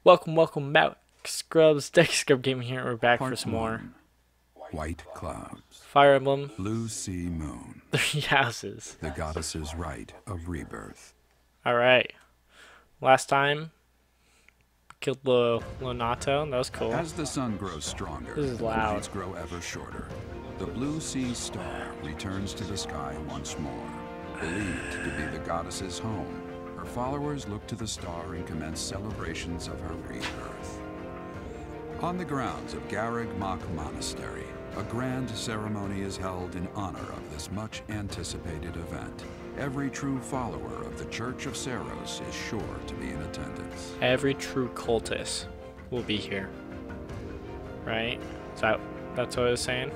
Welcome back, Scrubs. DekuScrubGamingg here. We're back for some more White clouds, Fire Emblem. blue sea moon, 3 houses. the goddess's rite of rebirth. Alright. Last time, killed Lonato. That was cool. As the sun grows stronger, This is the loud. nights grow ever shorter. The blue sea star returns to the sky once more. Believed to be the goddess's home, her followers look to the star and commence celebrations of her rebirth. On the grounds of Garreg Mach Monastery, a grand ceremony is held in honor of this much-anticipated event. Every true follower of the Church of Seros is sure to be in attendance. Every true cultist will be here. Right? That's what I was saying?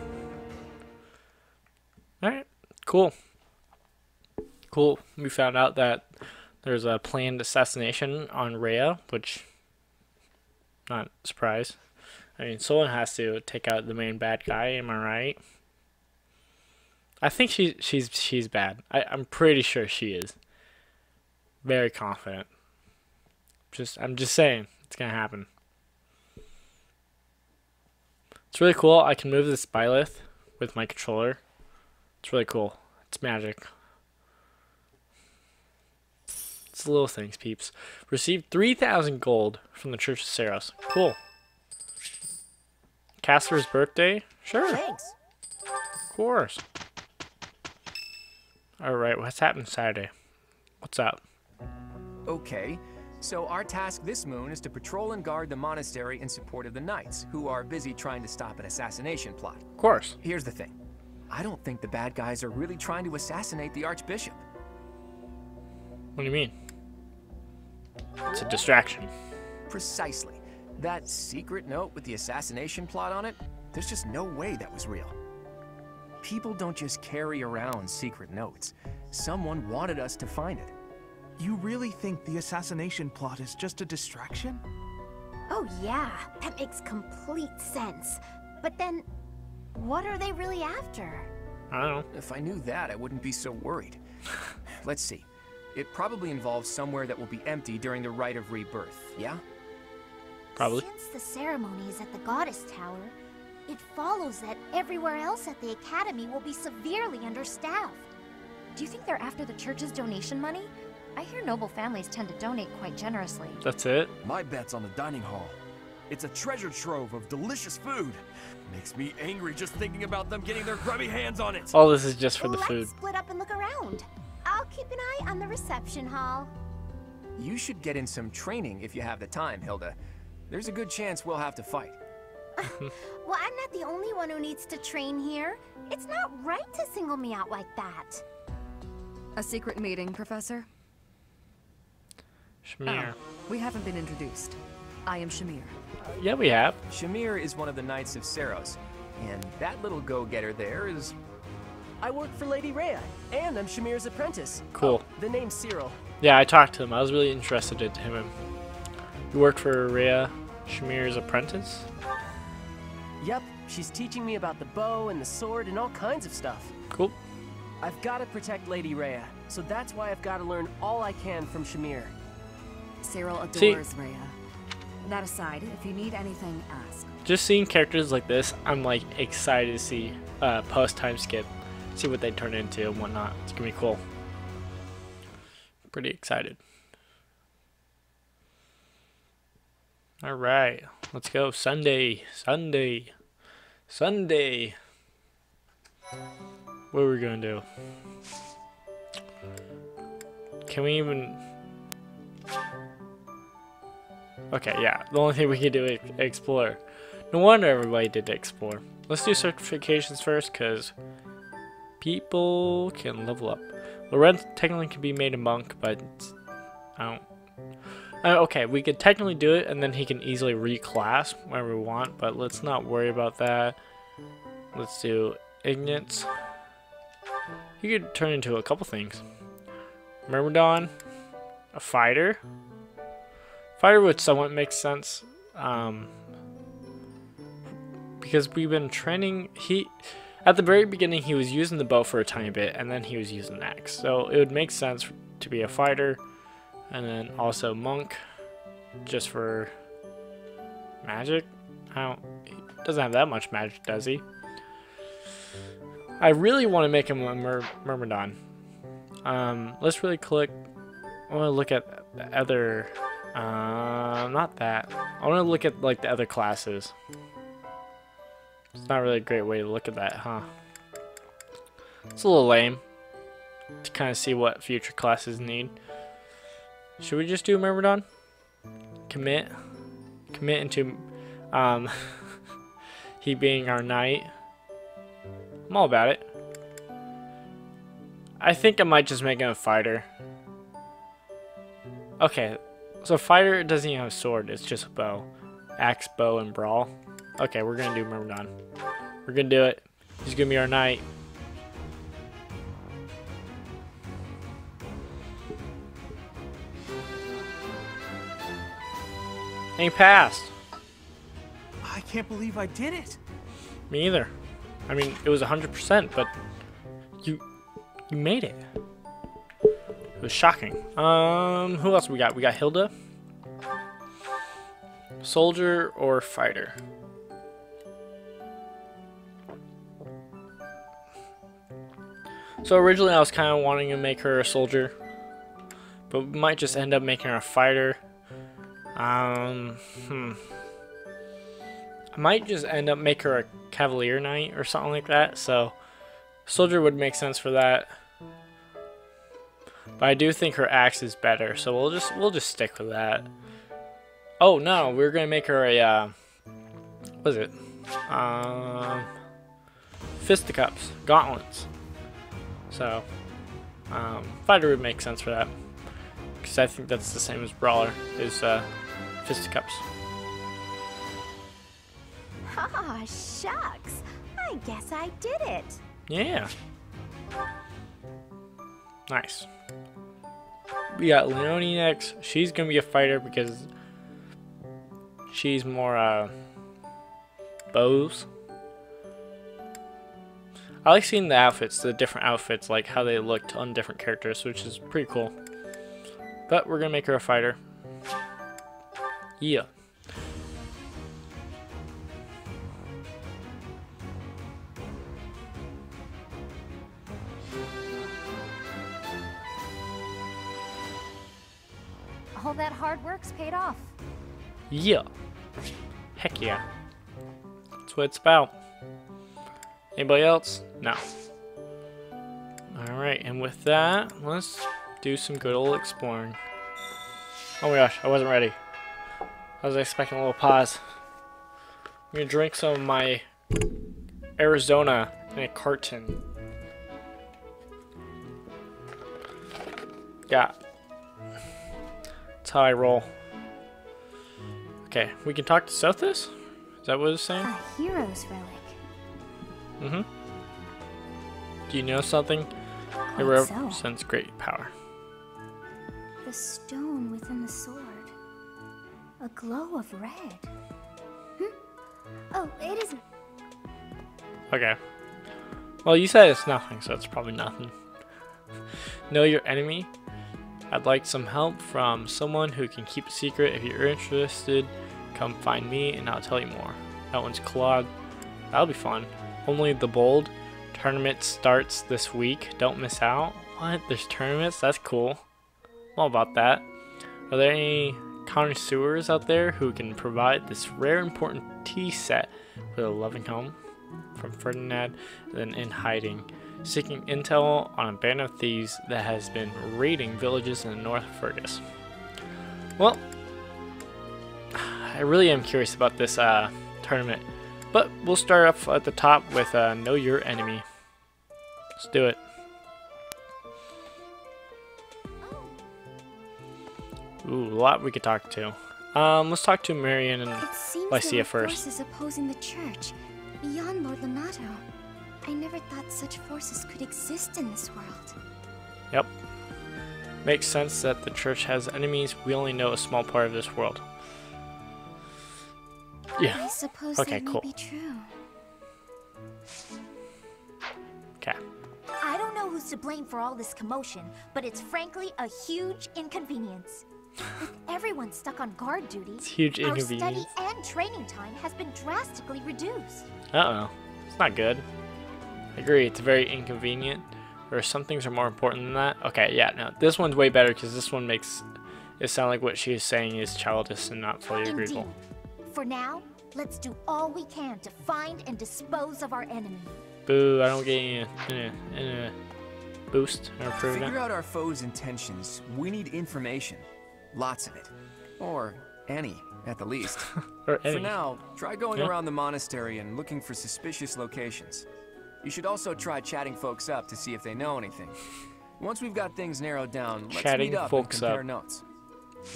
Alright. Cool. Cool. We found out that there's a planned assassination on Rhea, which, not surprised. I mean, someone has to take out the main bad guy, am I right? I think she's bad. I'm pretty sure she is. Very confident. I'm just saying, it's gonna happen. It's really cool. I can move this Byleth with my controller. It's really cool. It's magic. It's the little things, peeps. Received 3,000 gold from the Church of Seros. Cool. Casper's birthday? Sure. Thanks. Of course. Alright, what's happening Saturday? What's up? Okay, so our task this moon is to patrol and guard the monastery in support of the knights, who are busy trying to stop an assassination plot. Of course. Here's the thing. I don't think the bad guys are really trying to assassinate the Archbishop. What do you mean? It's a distraction. Precisely. That secret note with the assassination plot on it, there's just no way that was real. People don't just carry around secret notes. Someone wanted us to find it. You really think the assassination plot is just a distraction? Oh yeah, that makes complete sense. But then, what are they really after? I don't know. If I knew that, I wouldn't be so worried. Let's see. It probably involves somewhere that will be empty during the Rite of Rebirth, yeah? Probably. Since the ceremony is at the Goddess Tower, it follows that everywhere else at the Academy will be severely understaffed. Do you think they're after the church's donation money? I hear noble families tend to donate quite generously. That's it? My bet's on the dining hall. It's a treasure trove of delicious food. Makes me angry just thinking about them getting their grubby hands on it. All this is just for the Let's food. split up and look around. I'll keep an eye on the reception hall. You should get in some training if you have the time, Hilda. There's a good chance we'll have to fight. Well, I'm not the only one who needs to train here. It's not right to single me out like that. A secret meeting, Professor? Shamir. We haven't been introduced. I am Shamir. Yeah, we have. Shamir is one of the Knights of Seros, and that little go-getter there is... I work for Lady Rhea, and I'm Shamir's apprentice. Cool. Oh, the name's Cyril. Yeah, I talked to him. I was really interested in him. You worked for Rhea, Shamir's apprentice? Yep, she's teaching me about the bow and the sword and all kinds of stuff. Cool. I've got to protect Lady Rhea, so that's why I've got to learn all I can from Shamir. Cyril See- adores Rhea. That aside, if you need anything, ask. Just seeing characters like this, I'm like excited to see post-time skip. See what they turn into and whatnot. It's gonna be cool. Pretty excited. Alright, let's go. Sunday. What are we gonna do? Can we even... Okay, yeah. The only thing we can do is explore. No wonder everybody did explore. Let's do certifications first, because people can level up. Lorenz technically can be made a monk, but I don't... okay, we could technically do it, and then he can easily reclass whenever we want, but let's not worry about that. Let's do Ignatz. He could turn into a couple things. Myrmidon, a fighter. Fighter would somewhat make sense, because we've been training. At the very beginning, he was using the bow for a tiny bit, and then he was using the axe. So it would make sense to be a fighter, and then also monk, just for Magic? He doesn't have that much magic, does he? I really want to make him a Myrmidon. Let's really click. I want to look at the other. Not that. I want to look at like the other classes. It's not really a great way to look at that, huh? It's a little lame to kind of see what future classes need. Should we just do Myrmidon? Commit into he being our knight. I'm all about it. I think I might just make him a fighter. Okay, so fighter doesn't even have a sword, it's just a bow. Axe, bow, and brawl. Okay, we're gonna do Myrmidon. We're gonna do it. He's gonna be our knight. And he passed. I can't believe I did it. Me either. I mean, it was 100%, but you made it. It was shocking. Who else we got? We got Hilda. Soldier or fighter? So originally I was kind of wanting to make her a soldier, but we might just end up making her a fighter. I might just end up make her a cavalier knight or something like that. So soldier would make sense for that. But I do think her axe is better, so we'll just stick with that. Oh no, we're gonna make her a what is it? Fisticuffs, gauntlets. So fighter would make sense for that, because I think that's the same as brawler, is fisticuffs. Ah, shucks. I guess I did it. Yeah. Nice. We got Leonie next. She's gonna be a fighter because she's more bows. I like seeing the outfits, the different outfits, like how they looked on different characters, which is pretty cool. But we're gonna make her a fighter. Yeah. All that hard work's paid off. Yeah. Heck yeah. That's what it's about. Anybody else? No. Alright, and with that, let's do some good old exploring. Oh my gosh, I wasn't ready. I was expecting a little pause. I'm gonna drink some of my Arizona in a carton. Yeah. That's how I roll. Okay, we can talk to Sothis? Is that what it's saying? A hero's relic. Mm-hmm. Do you know something? It represents great power. The stone within the sword. A glow of red. Oh, it isn't. Okay. Well, you said it's nothing, so it's probably nothing. Know your enemy? I'd like some help from someone who can keep a secret. If you're interested, come find me and I'll tell you more. That one's Claude. That'll be fun. Only the bold. Tournament starts this week. Don't miss out. What? There's tournaments? That's cool. I'm all about that. Are there any connoisseurs out there who can provide this rare important tea set for the loving home? From Ferdinand, then in hiding. Seeking intel on a band of thieves that has been raiding villages in the north of Fergus. Well, I really am curious about this tournament, but we'll start off at the top with Know Your Enemy. Let's do it. Ooh, a lot we could talk to. Let's talk to Marion and Lycia first. Forces opposing the church, beyond Lord Lonato. I never thought such forces could exist in this world. Yep. Makes sense that the church has enemies. We only know a small part of this world. Yeah. I suppose okay, that cool. may be true. Okay. I don't know who's to blame for all this commotion, but it's frankly a huge inconvenience. With everyone stuck on guard duty, It's a huge our inconvenience. study and training time has been drastically reduced. Uh-oh. It's not good. I agree, it's very inconvenient. Or some things are more important than that. Okay, yeah, no. This one's way better because this one makes it sound like what she's saying is childish and not fully Indeed. agreeable. For now, let's do all we can to find and dispose of our enemy. Boo, I don't get any boost or To improvement. figure out our foe's intentions, we need information. Lots of it. Or any, at the least. Or For any. now, try going Yeah. around the monastery and looking for suspicious locations. You should also try chatting folks up to see if they know anything. Once we've got things narrowed down, let's Chatting meet up and folks compare up. notes.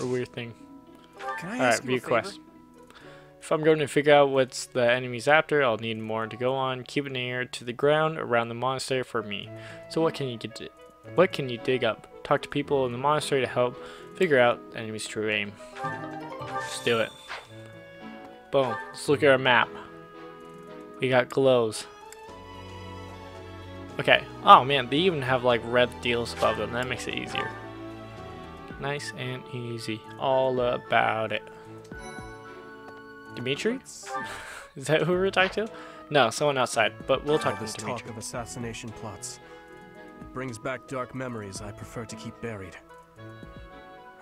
A weird thing. Can I Alright, ask you view a favor? quest. If I'm going to figure out what's the enemy's after, I'll need more to go on. Keep an ear to the ground around the monastery for me. So what can you dig up? Talk to people in the monastery to help figure out the enemy's true aim. Let's do it. Boom. Let's look at our map. We got glows. Okay. Oh man, they even have like red deals above them. That makes it easier. Nice and easy. All about it. Dimitri? Is that who we're talking to? No, someone outside, but we'll talk All this to Dimitri. talk of assassination plots. It brings back dark memories I prefer to keep buried.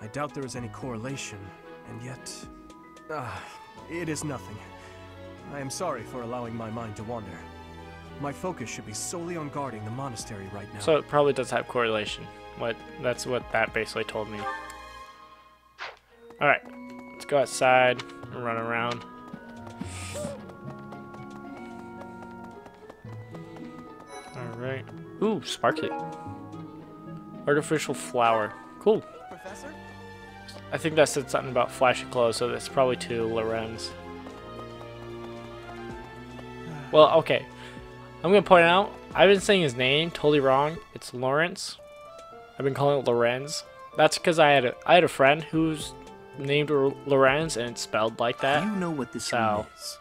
I doubt there is any correlation, and yet... it is nothing. I am sorry for allowing my mind to wander. My focus should be solely on guarding the monastery right now. So it probably does have correlation. That's what that basically told me. Alright, let's go outside and run around. Alright. Ooh, sparkly. Artificial flower. Cool. Professor? I think that said something about flashy clothes, so that's probably to Lorenz. Well, okay. I'm gonna point out, I've been saying his name totally wrong. It's Lawrence. I've been calling it Lorenz. That's because I had a friend who's named Lorenz and it's spelled like that. Do you know what this So- room is?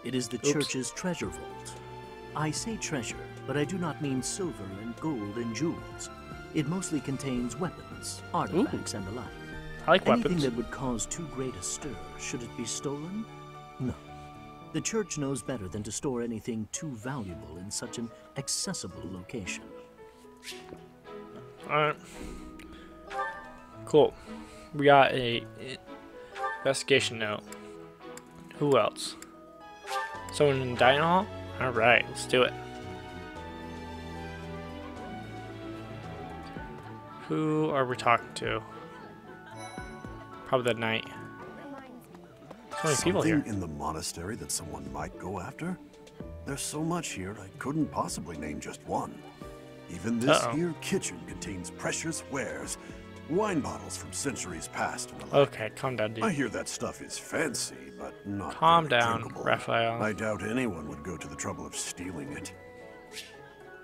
It is the Oops. church's treasure vault. I say treasure, but I do not mean silver and gold and jewels. It mostly contains weapons, artifacts, and the like. I like Anything weapons. that would cause too great a stir, should it be stolen? No. The church knows better than to store anything too valuable in such an accessible location. Alright. Cool. We got a investigation note. Who else? Someone in the dining hall? Alright, let's do it. Who are we talking to? Probably the knight. So many people here. Something in the monastery that someone might go after? There's so much here, I couldn't possibly name just one. Even this here kitchen contains precious wares, wine bottles from centuries past and the like. Okay, calm down, dude. I hear that stuff is fancy, but not Calm very down, drinkable. Raphael. I doubt anyone would go to the trouble of stealing it.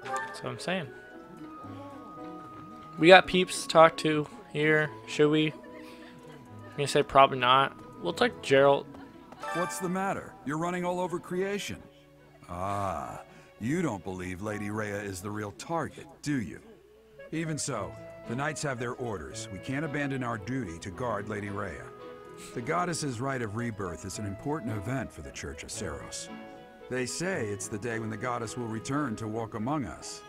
That's what I'm saying. We got peeps to talk to here. Should we? I'm gonna say probably not. We'll talk to Gerald. What's the matter? You're running all over creation. Ah, you don't believe Lady Rhea is the real target, do you? Even so, the knights have their orders. We can't abandon our duty to guard Lady Rhea. The goddess's rite of rebirth is an important event for the Church of Seros. They say it's the day when the goddess will return to walk among us.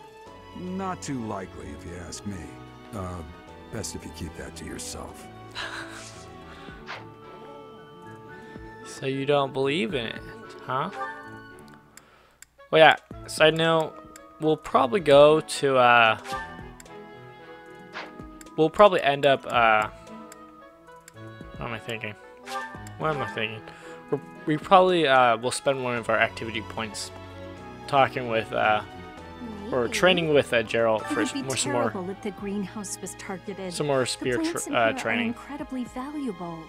Not too likely, if you ask me. Best if you keep that to yourself. So you don't believe in it, huh? Well, yeah. Side note, we'll probably go to we'll probably end up what am I thinking? What am I thinking? We probably will spend one of our activity points talking with or training with Gerald for It would be some more terrible if the greenhouse was targeted. some more The spear plants in here are training. incredibly valuable.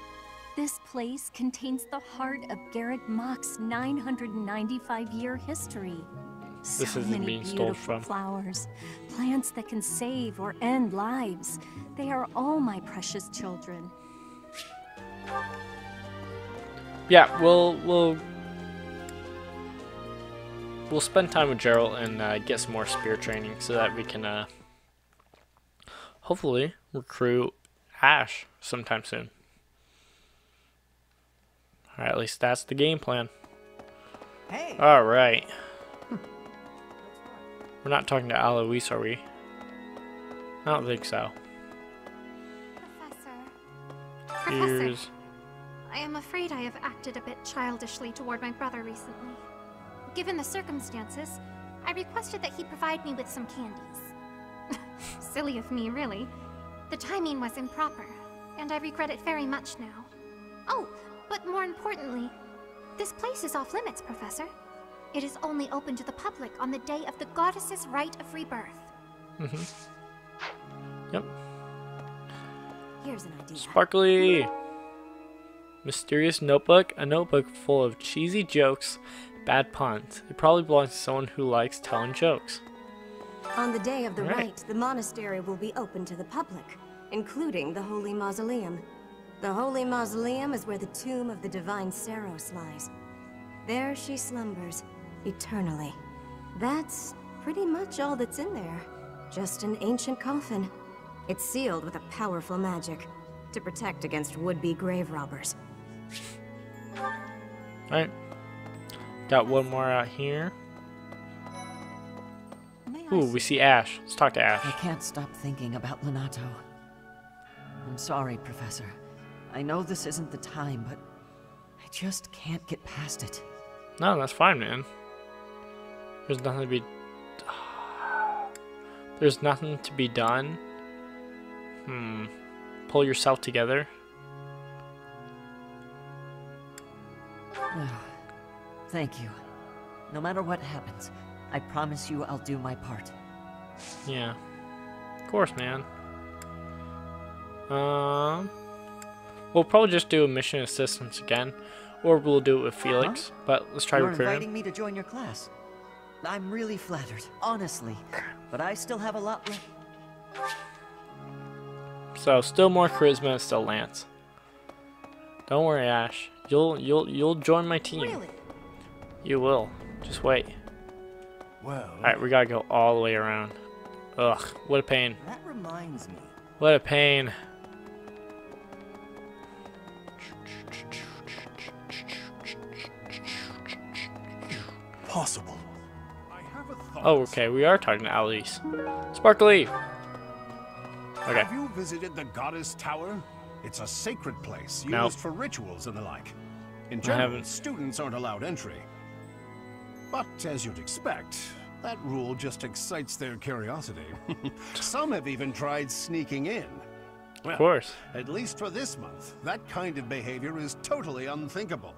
This place contains the heart of Garrett Mock's 995-year history. This So isn't many being stole beautiful from. flowers, plants that can save or end lives. They are all my precious children. Yeah, we'll spend time with Gerald and get some more spear training so that we can hopefully recruit Ash sometime soon. Alright, at least that's the game plan. Hey. Alright. We're not talking to Alois, are we? I don't think so. Professor, I am afraid I have acted a bit childishly toward my brother recently. Given the circumstances, I requested that he provide me with some candies. Silly of me, really. The timing was improper, and I regret it very much now. Oh, but more importantly, this place is off limits, Professor. It is only open to the public on the day of the goddess's rite of rebirth. Yep. Here's an idea. Sparkly! Mysterious notebook. A notebook full of cheesy jokes, bad puns. It probably belongs to someone who likes telling jokes. On the day of the rite, the monastery will be open to the public, including the Holy Mausoleum. The Holy Mausoleum is where the tomb of the divine Saros lies. There she slumbers, eternally. That's pretty much all that's in there. Just an ancient coffin. It's sealed with a powerful magic to protect against would-be grave robbers. Alright. Got one more out here. Ooh, we see Ash. Let's talk to Ash. I can't stop thinking about Lenato. I'm sorry, Professor. I know this isn't the time, but I just can't get past it. No, that's fine, man. There's nothing to be... There's nothing to be done. Pull yourself together. Thank you. No matter what happens, I promise you I'll do my part. Yeah. Of course, man. We'll probably just do a mission assistance again. Or we'll do it with Felix. But let's try recruiting. You're inviting me to join your class. I'm really flattered, honestly. But I still have a lot left. So still more charisma, still Lance. Don't worry, Ash. You'll join my team. Really? You will. Just wait. Well. Alright, we gotta go all the way around. Ugh, what a pain. That reminds me. What a pain. Possible. Oh, okay, we are talking to Alice. Sparkly! Okay. Have you visited the Goddess Tower? It's a sacred place used Nope. for rituals and the like. In I general, haven't. students aren't allowed entry. But as you'd expect, that rule just excites their curiosity. Some have even tried sneaking in. Well, Of course. at least for this month, that kind of behavior is totally unthinkable.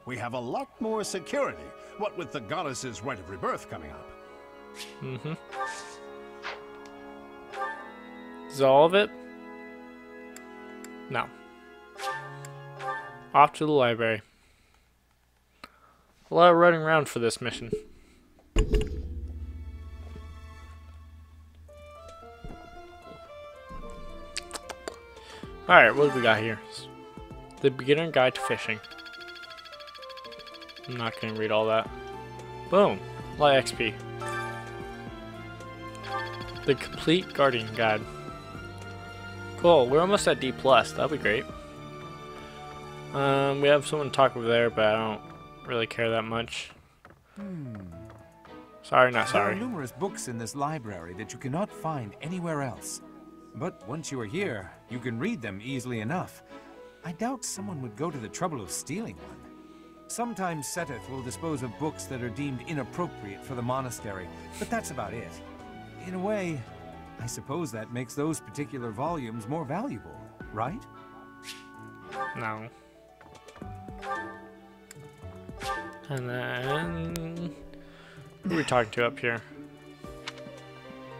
We have a lot more security, what with the goddess's rite of rebirth coming up. Is that all of it? No. Off to the library. A lot of running around for this mission. Alright, what do we got here? The Beginner Guide to Fishing. I'm not going to read all that. Boom. A lot of XP. The Complete Guardian Guide. Cool, we're almost at D+. That'll be great. We have someone to talk over there, but I don't really care that much. Sorry, not sorry. There are numerous books in this library that you cannot find anywhere else. But once you are here, you can read them easily enough. I doubt someone would go to the trouble of stealing one. Sometimes Seteth will dispose of books that are deemed inappropriate for the monastery, but that's about it. In a way, I suppose that makes those particular volumes more valuable, right? No. And then... Who are we talking to up here?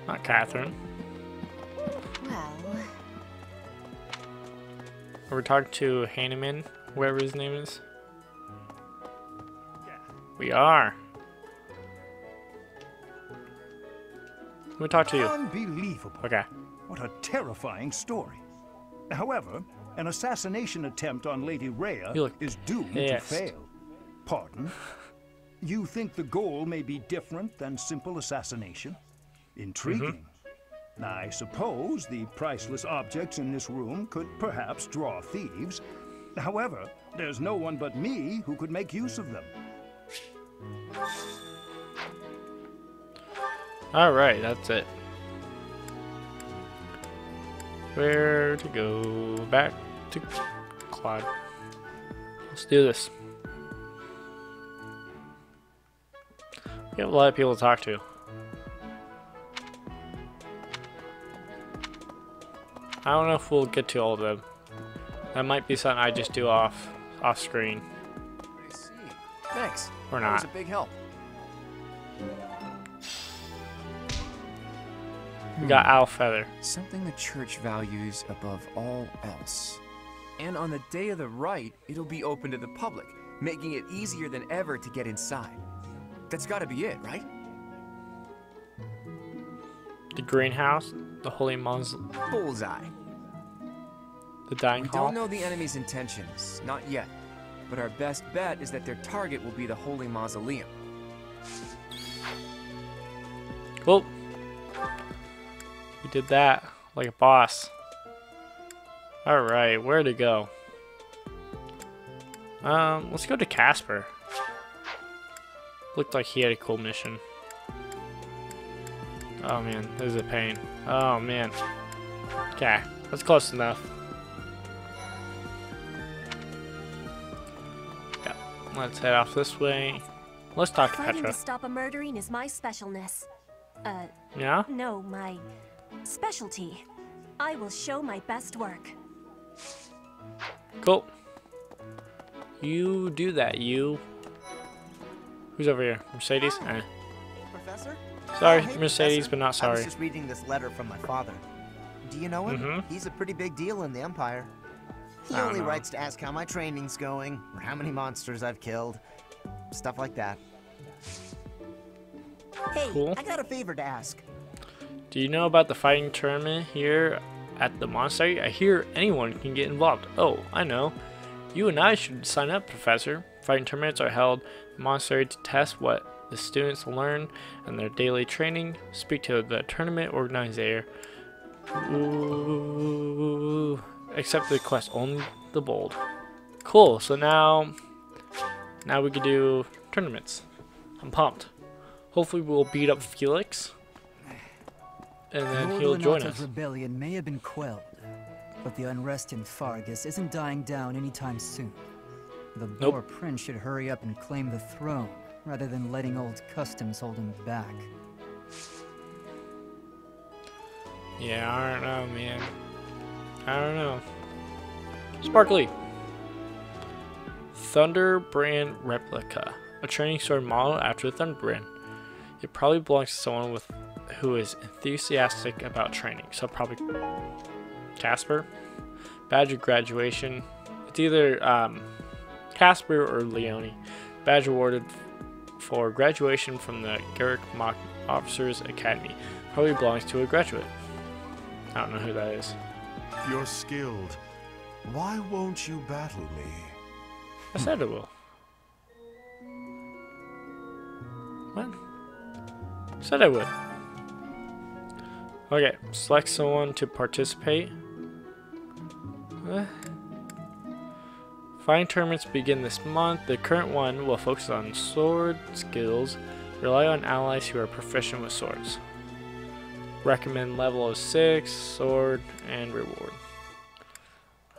Not Catherine. Well... Are we talking to Hanneman, whatever his name is? We are. Let me talk to you. Unbelievable. Okay. What a terrifying story. However, an assassination attempt on Lady Rhea is doomed to fail. Pardon? You think the goal may be different than simple assassination? Intriguing. I suppose the priceless objects in this room could perhaps draw thieves. However, there's no one but me who could make use of them. Alright, that's it. Where to go? Back to Claude. Let's do this. We have a lot of people to talk to. I don't know if we'll get to all of them. That might be something I just do off screen. I see. Thanks. Or That was not. a big help. We got Owl Feather. Something the church values above all else. And on the day of the rite, it'll be open to the public, making it easier than ever to get inside. That's gotta be it, right? The greenhouse, the holy mausoleum, Bullseye. the dining We hall. don't know the enemy's intentions, not yet. But our best bet is that their target will be the holy mausoleum. Cool. We did that like a boss. Alright, where to go? Let's go to Casper. Looked like he had a cool mission. Oh man, this is a pain. Oh man. Okay, that's close enough. Yeah, let's head off this way. Let's talk to Fighting Petra. to stop a murdering is my specialness. Yeah? No, my specialty. I will show my best work. Cool. You do that, you. Who's over here? Mercedes? Eh. Professor? Sorry, Oh, hey, Mercedes, Professor. but not I sorry. was just reading this letter from my father. Do you know him? Mhm. He's a pretty big deal in the Empire. He I don't only know. writes to ask how my training's going, or how many monsters I've killed. Stuff like that. Hey, Cool. I got a favor to ask. Do you know about the fighting tournament here at the monastery? I hear anyone can get involved. Oh, I know. You and I should sign up, Professor. Fighting tournaments are held in the monastery to test what the students learn in their daily training. Speak to the tournament organizer. Ooh. Accept the request. Only the bold. Cool. So now we can do tournaments. I'm pumped. Hopefully we'll beat up Felix. And then Lord he'll join Lenato's us. rebellion may have been quelled, but the unrest in Fargus isn't dying down anytime soon. The Boar Prince should hurry up and claim the throne, rather than letting old customs hold him back. Yeah, I don't know, man. I don't know. Sparkly. Thunderbrand replica. A training sword modeled after the Thunderbrand. It probably belongs to someone who is enthusiastic about training. So probably Casper. Badge of graduation. It's either Casper or Leone. Badge awarded for graduation from the Garrick Mock Officers Academy. Probably belongs to a graduate. I don't know who that is. You're skilled. Why won't you battle me? I said it will. What? I said I would. Okay, select someone to participate. Fighting tournaments begin this month. The current one will focus on sword skills. Rely on allies who are proficient with swords. Recommend level of 6, sword, and reward.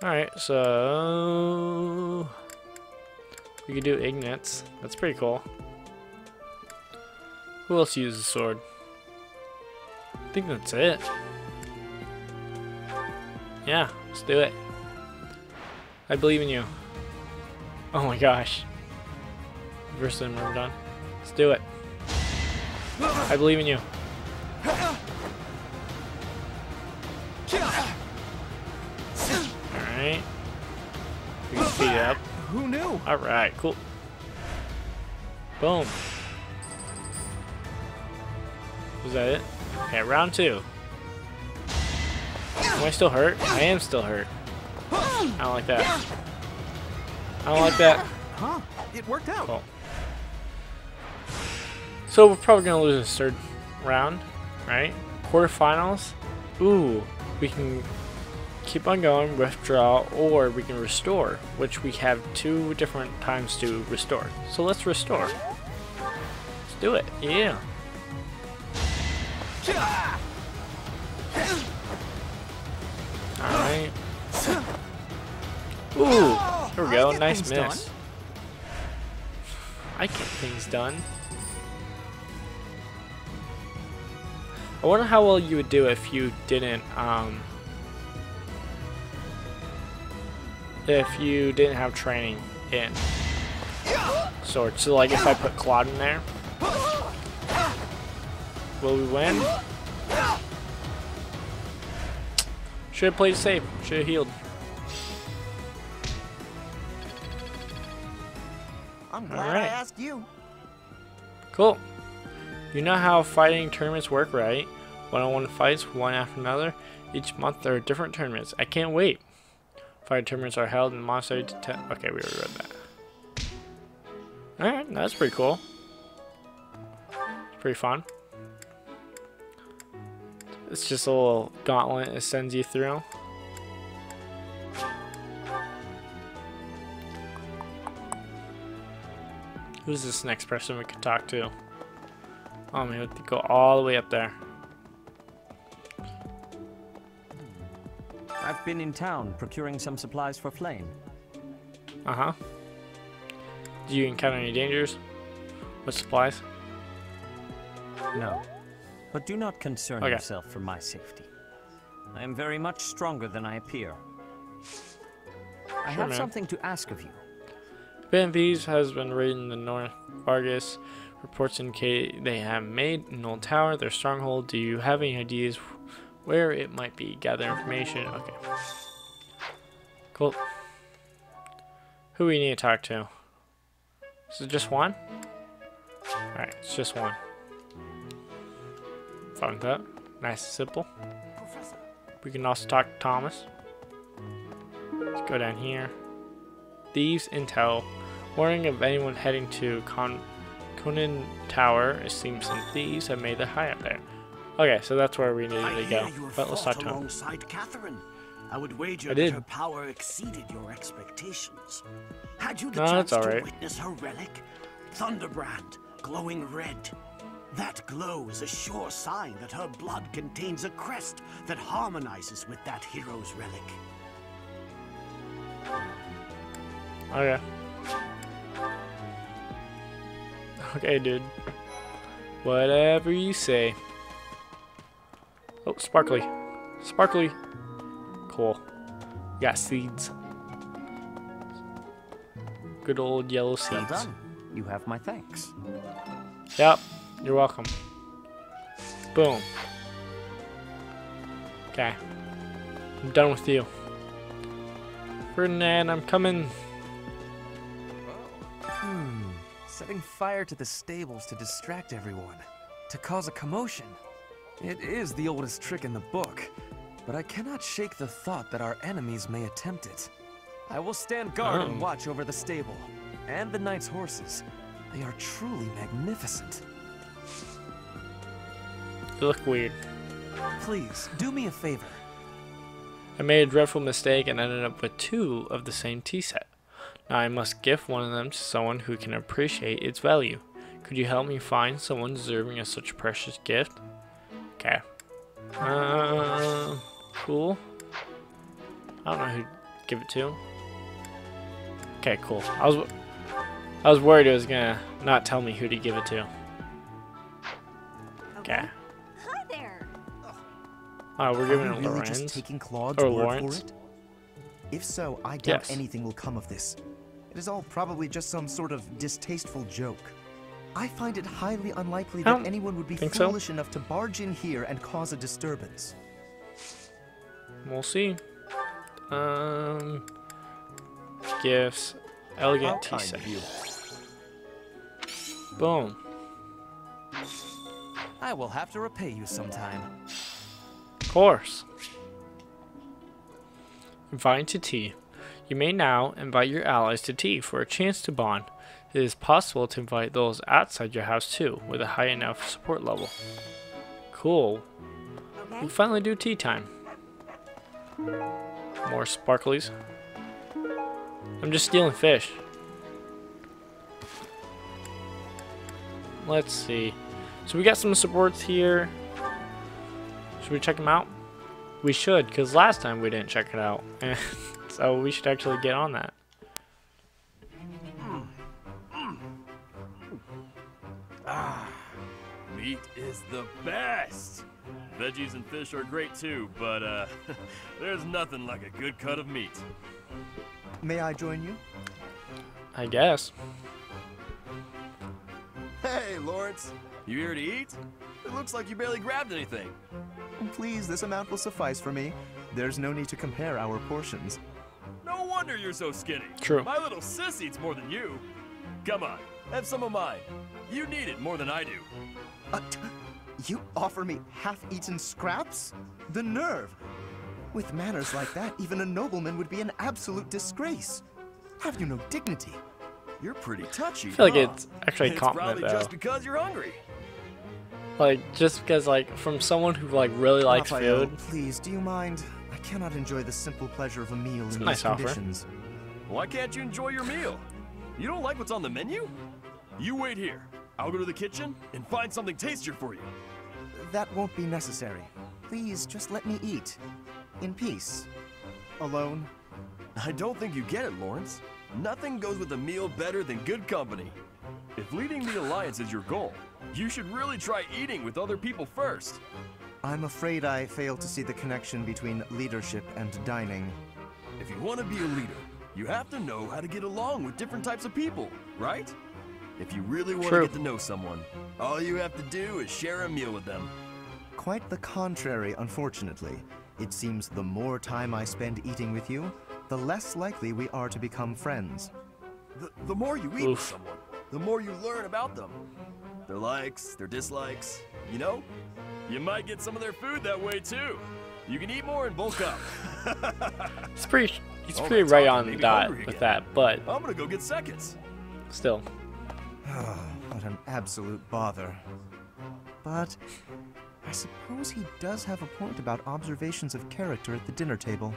Alright, so we could do Ignatz. That's pretty cool. Who else uses a sword? I think that's it. Yeah, let's do it. I believe in you. Oh my gosh. First time we're done. Let's do it. I believe in you. Alright. We can speed it up. Who knew? Alright, cool. Boom. Was that it? Okay, round 2. Am I still hurt? I am still hurt. I don't like that. I don't like that. Huh? It worked out. Cool. So we're probably gonna lose this third round, right? Quarterfinals. Ooh, we can keep on going, withdraw, or we can restore, which we have 2 different times to restore. So let's restore. Let's do it. Yeah. Alright. Ooh, there we go. Nice miss. I get things done. I wonder how well you would do if you didn't have training in swords. So like if I put Claude in there, will we win? Should have played safe. Should have healed. I'm glad I asked you. Cool. You know how fighting tournaments work, right? One-on-one fights, one after another. Each month there are different tournaments. I can't wait. Fighting tournaments are held in monastery. Okay, we already read that. Alright, that's pretty cool. It's pretty fun. It's just a little gauntlet it sends you through. Who's this next person we could talk to? Oh, we have to go all the way up there. I've been in town procuring some supplies for Flame. Uh-huh. Do you encounter any dangers? What supplies? No. But do not concern yourself for my safety. I am very much stronger than I appear. I have something to ask of you. Band Thieves has been raiding the North Vargas. Reports indicate they have made an old tower, their stronghold. Do you have any ideas where it might be? Gather information. Okay. Cool. Who we need to talk to? Is it just one? Alright, it's just one. Fun with that. Nice and simple. We can also talk to Thomas. Let's go down here. Thieves intel. Warning of anyone heading to Conan Tower. It seems some thieves have made their hideout there. Okay, so that's where we needed to go. But let's talk to him. Alongside Catherine. I would wager that her power exceeded your expectations. Had you the chance to witness her relic? Thunderbrand, glowing red. That glow is a sure sign that her blood contains a crest that harmonizes with that hero's relic. Okay. Okay, dude. Whatever you say. Oh, sparkly. Sparkly. Cool. Got seeds. Good old yellow seeds. Well done. You have my thanks. Yep. You're welcome. Boom. Okay. I'm done with you. Ferdinand, I'm coming. Setting fire to the stables to distract everyone. To cause a commotion. It is the oldest trick in the book. But I cannot shake the thought that our enemies may attempt it. I will stand guard and watch over the stable. And the knight's horses. They are truly magnificent. You look weird. Please, do me a favor. I made a dreadful mistake and ended up with 2 of the same tea set. Now I must gift one of them to someone who can appreciate its value. Could you help me find someone deserving of such a precious gift? Okay. Cool. I don't know who to give it to. Okay, cool. I was worried it was gonna not tell me who to give it to. Okay. Hi there. Oh, we're giving it really Lorenz. just taking Claude's Or word Lawrence. for it? If so, I doubt Yes. anything will come of this. It is all probably just some sort of distasteful joke. I find it highly unlikely I that don't anyone would be think so. foolish enough to barge in here and cause a disturbance. We'll see. Gifts. Elegant tea set. Boom. I will have to repay you sometime. Of course. Invite to tea. You may now invite your allies to tea for a chance to bond. It is possible to invite those outside your house too, with a high enough support level. Cool. okay? We finally do tea time. More sparklies. I'm just stealing fish. Let's see. So we got some supports here. Should we check them out? We should, because last time we didn't check it out. So we should actually get on that. Ah, meat is the best. Veggies and fish are great too, but there's nothing like a good cut of meat. May I join you? I guess. Hey, Lawrence. You here to eat? It looks like you barely grabbed anything. Please, this amount will suffice for me. There's no need to compare our portions. No wonder you're so skinny. True. My little sis eats more than you. Come on, have some of mine. You need it more than I do. You offer me half-eaten scraps? The nerve! With manners like that, even a nobleman would be an absolute disgrace. Have you no dignity? You're pretty touchy. I feel like it's actually a compliment, probably though. just because you're hungry. Like, just because, like, from someone who, like, really likes Raphael, food. please, do you mind? I cannot enjoy the simple pleasure of a meal in nice these offer. conditions. Why can't you enjoy your meal? You don't like what's on the menu? You wait here. I'll go to the kitchen and find something tastier for you. That won't be necessary. Please, just let me eat. In peace. Alone. I don't think you get it, Lawrence. Nothing goes with a meal better than good company. If leading the Alliance is your goal, you should really try eating with other people first. I'm afraid I fail to see the connection between leadership and dining. If you want to be a leader, you have to know how to get along with different types of people, right? If you really want to get to know someone, all you have to do is share a meal with them. Quite the contrary, unfortunately. It seems the more time I spend eating with you, the less likely we are to become friends. The more you eat with someone, the more you learn about them. Their likes, their dislikes, you know? You might get some of their food that way too. You can eat more and bulk up. He's pretty right on the dot with that, but I'm gonna go get seconds. Still. What an absolute bother. But I suppose he does have a point about observations of character at the dinner table.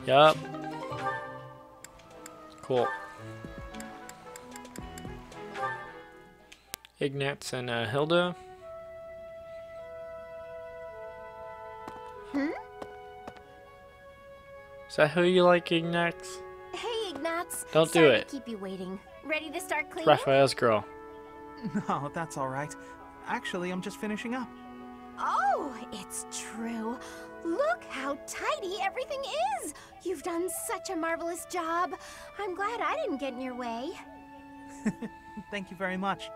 Yup. Cool. Ignatz and Hilda. Is that who you like, Ignatz? Hey, Ignatz. Don't do Sorry it. to keep you waiting. Ready to start cleaning? Raphael's girl. No, that's all right. Actually, I'm just finishing up. Oh, it's true. Look how tidy everything is. You've done such a marvelous job. I'm glad I didn't get in your way. Thank you very much.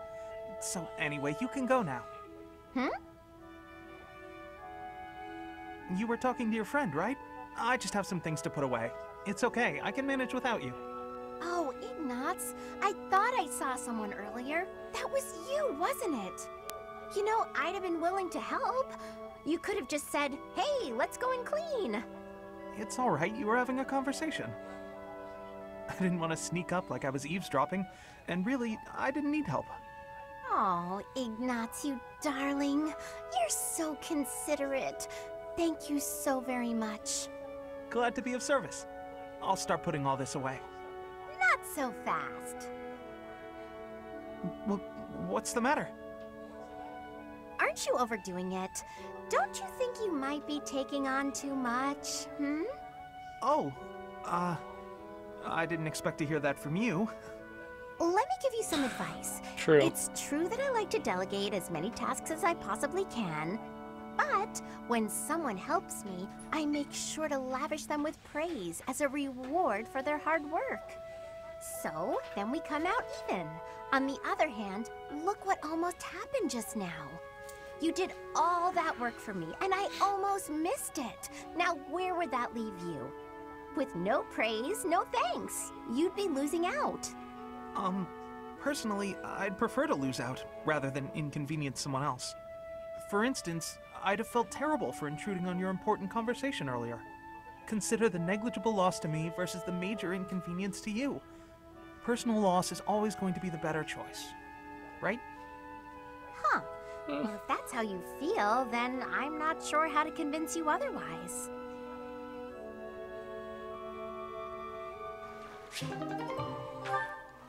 So anyway, you can go now. You were talking to your friend, right? I just have some things to put away. It's okay. I can manage without you. Oh, Ignatz, I thought I saw someone earlier. That was you, wasn't it? You know, I'd have been willing to help. You could have just said, hey, let's go and clean. It's all right. You were having a conversation. I didn't want to sneak up like I was eavesdropping, and really, I didn't need help. Oh, Ignatz, you darling. You're so considerate. Thank you so very much. Glad to be of service. I'll start putting all this away. Not so fast. Well, what's the matter? Aren't you overdoing it? Don't you think you might be taking on too much, Oh, I didn't expect to hear that from you. Let me give you some advice. True. It's true that I like to delegate as many tasks as I possibly can, but when someone helps me, I make sure to lavish them with praise as a reward for their hard work. So, then we come out even. On the other hand, look what almost happened just now. You did all that work for me, and I almost missed it. Now, where would that leave you? With no praise, no thanks. You'd be losing out. Personally, I'd prefer to lose out, rather than inconvenience someone else. For instance, I'd have felt terrible for intruding on your important conversation earlier. Consider the negligible loss to me versus the major inconvenience to you. Personal loss is always going to be the better choice. Right? Huh. Well, if that's how you feel, then I'm not sure how to convince you otherwise.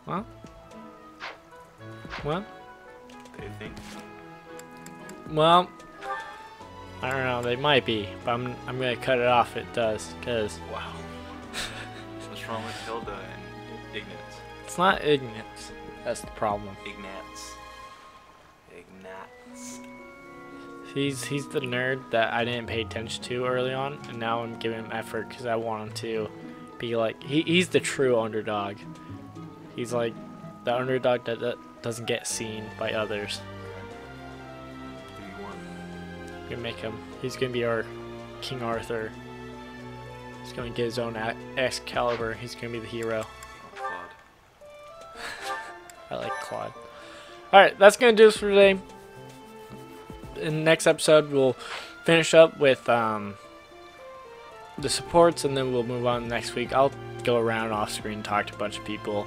Well? Well? They think. Well, I don't know. They might be, but I'm gonna cut it off if it does, cause. Wow. What's wrong with Hilda and Ignatz? It's not Ignatz. That's the problem. Ignatz. He's the nerd that I didn't pay attention to early on, and now I'm giving him effort because I want him to be like he's the true underdog. He's like the underdog that doesn't get seen by others. We're gonna make him. He's gonna be our King Arthur. He's gonna get his own Excalibur. He's gonna be the hero. I like Claude. Alright, that's gonna do this for today. In the next episode, we'll finish up with the supports, and then we'll move on next week. I'll go around off screen, talk to a bunch of people,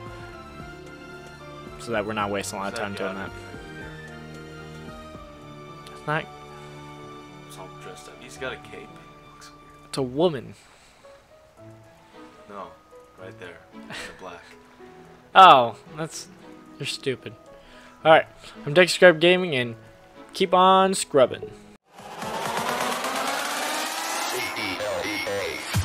so that we're not wasting a lot of time doing that. It's not. It's all dressed up. He's got a cape. Looks weird. It's a woman. No, right there, in the black. Oh, you're stupid. Alright, I'm DekuScrubGamingg, and keep on scrubbing. DekuScrubGamingg.